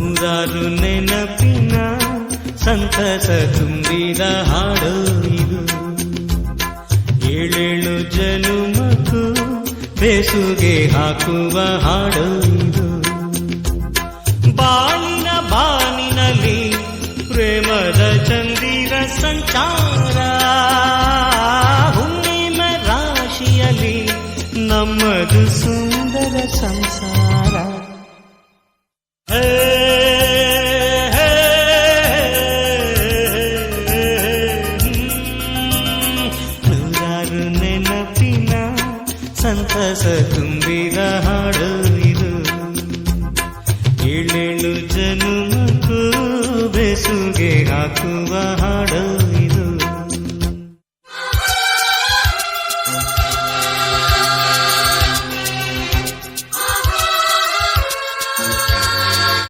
ನೂರಾರು ನೆನಪಿನ ಸಂತಸ ತುಂಬಿದ ಹಾಡು ಇದು. ಏಳೇಳು ಜನುಮಕ್ಕೂ ಬೇಸುಗೆ ಹಾಕುವ ಹಾಡು ಇದು. ಬಾನಿನಲ್ಲಿ ಪ್ರೇಮದ ಚಂದಿರ ಸಂಚಾರ, ಹುಣ್ಣಿಮೆ ರಾಶಿಯಲ್ಲಿ ನಮ್ಮದು ಸುಂದರ ಸಂಸಾರ. ನೂರಾರು ನೆನಪಿನ ಸಂತಸ ತುಂಬಿದ ಹಾಡು ಇದು. ಏಳೇಳು ಜನುಮಕ್ಕೂ ಬೆಸುಗೆ ಹಾಕುವ ಹಾಡು.